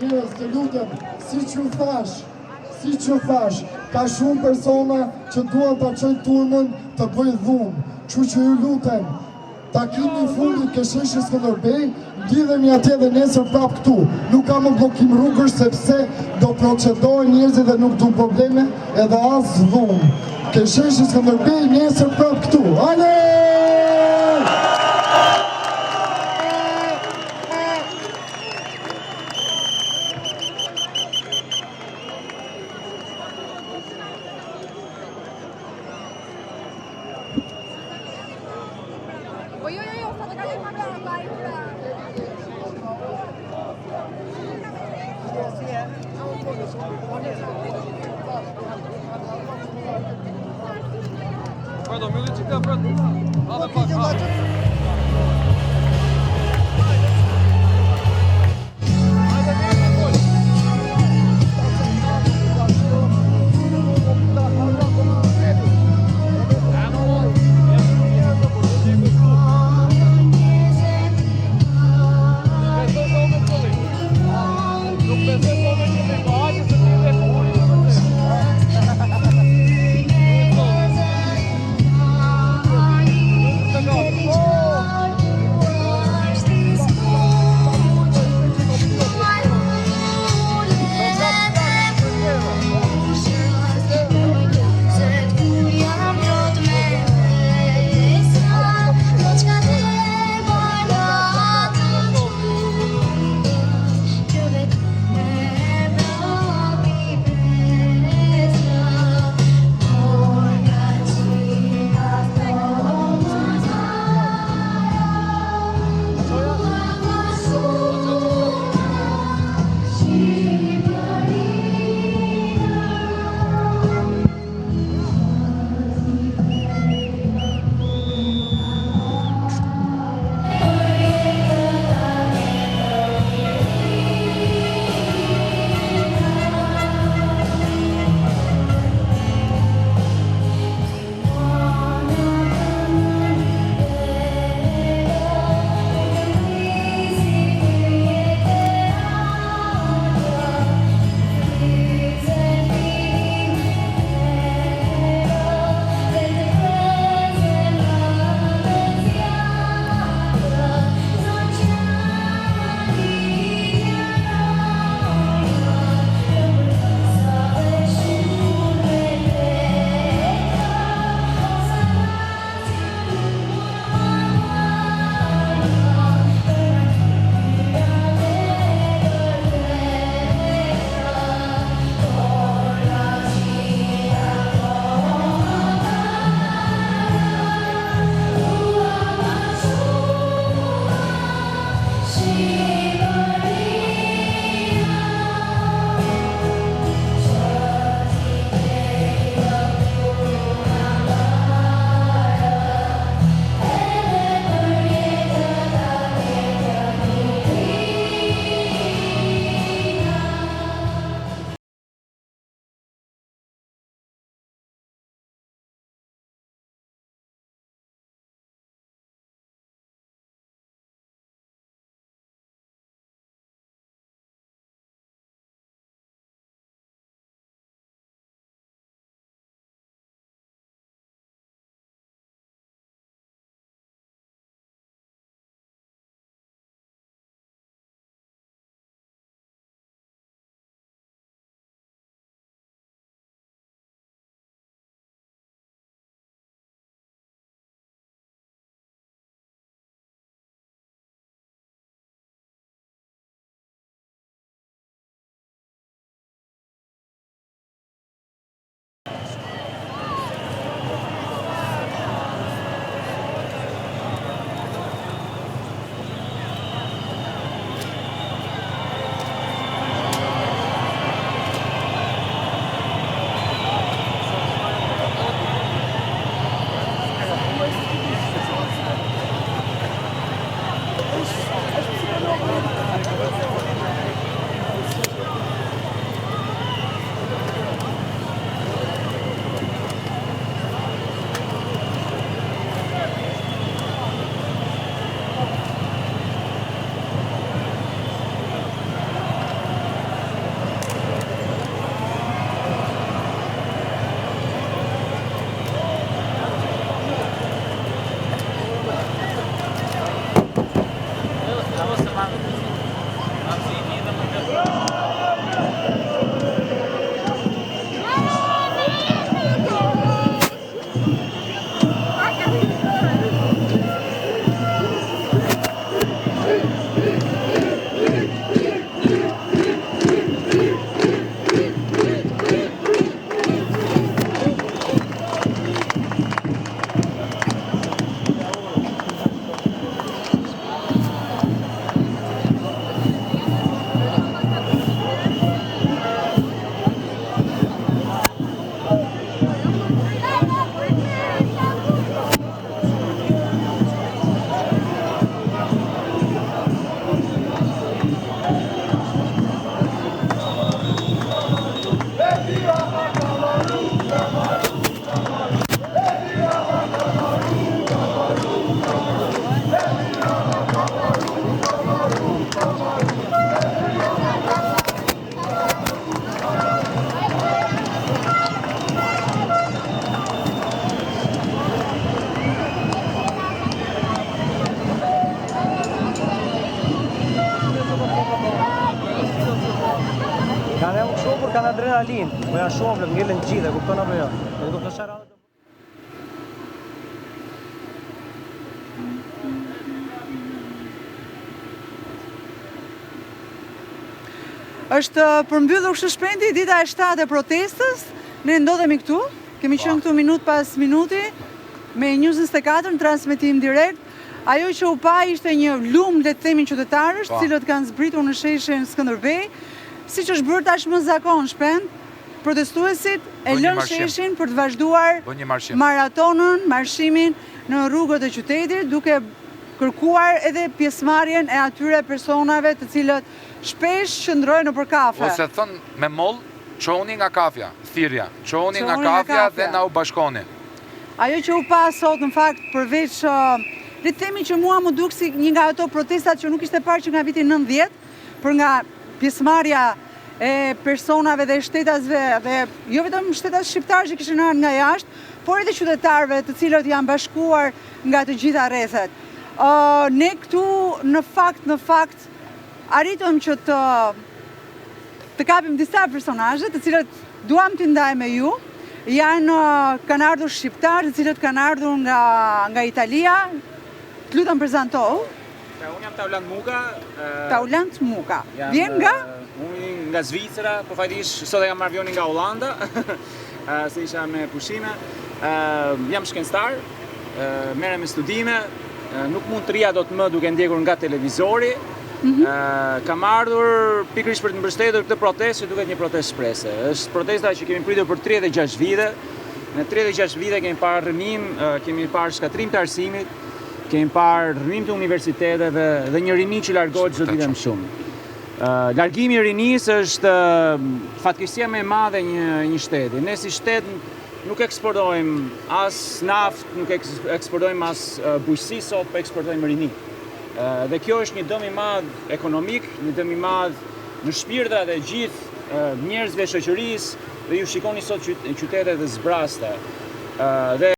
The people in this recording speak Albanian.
njerëz, të lutem, si që thash, ka shumë persona që duan ta çojnë turmën të bëjë dhunë, kështu që ju lutem, takimi i fundit ke sheshi Skënderbej, lidhemi atje dhe nesër prap këtu. Nuk ka më bllokim rrugësh sepse do procedohen njerëzit dhe nuk du probleme edhe as dhunë. Ke sheshi Skënderbej nesër prap këtu. Ale! Pardon, mylli çıktı, bırak. Hadi bak, hadi. Oh! adrenalin, po ja shoh vlet ngelen gjithë, kupton apo jo? Do të thosh radhë. Është përmbyllur kështu shpejti dita e 7 e protestës. Ne ndodhemi këtu, kemi qenë këtu minut pas minuti me News 24 në transmetim direkt. Ajo që u pa ishte një lumë le të themi qytetarësh, të cilët kanë zbritur në sheshin Skënderbej, siç është bërë tashmë zakonshëm. Protestuesit e lënë sheshin për të vazhduar maratonën, marshimin në rrugët e qytetit, duke kërkuar edhe pjesëmarrjen e atyre personave të cilët shpesh qëndrojnë nëpër kafe. Ose thënë me moll, çoni nga kafja, thirrja, çoni nga kafja dhe na u bashkoni. Ajo që u pa sot në fakt përveç le të themi që mua më duk si një nga ato protestat që nuk ishte parë që nga viti 90, për nga pjesëmarrja e personave dhe shtetasve, dhe jo vetëm shtetas shqiptarë që kishin ardhur nga jashtë, por edhe qytetarëve të cilët janë bashkuar nga të gjitha rrethet. Ne këtu në fakt arritëm që të kapim disa personazhe të cilët duam t'i ndaj me ju. Kanë ardhur shqiptarë të cilët kanë ardhur nga Italia. Të lutem prezantohu. Unë jam Taulant Muka. Taulant Muka. Vjen nga? Unë nga Zvicra, po fajtisht sot e kam marrë avionin nga Hollanda, se isha me pushime. Jam shkencëtar, merrem me studime, nuk mund të rija dot më duke ndjekur nga televizori. Kam ardhur pikërisht për të mbështetur këtë protestë që duket një protestë shprese. Është protesta që kemi pritur për 36 vite. Në 36 vite kemi parë rënim, kemi parë shkatrim të arsimit, kemi parë rënim të universiteteve dhe një rini që largohet çdo ditë më shumë. Largimi i rinisë është fatkeqësia më e madhe një shteti. Ne si shtet nuk eksportojmë as naftë, nuk eksportojmë as bujqësi, sot po eksportojmë rini. Dhe kjo është një dëm i madh ekonomik, një dëm i madh në shpirtrat e gjithë njerëzve, shoqërisë, dhe ju shikoni sot qytetet e zbraste.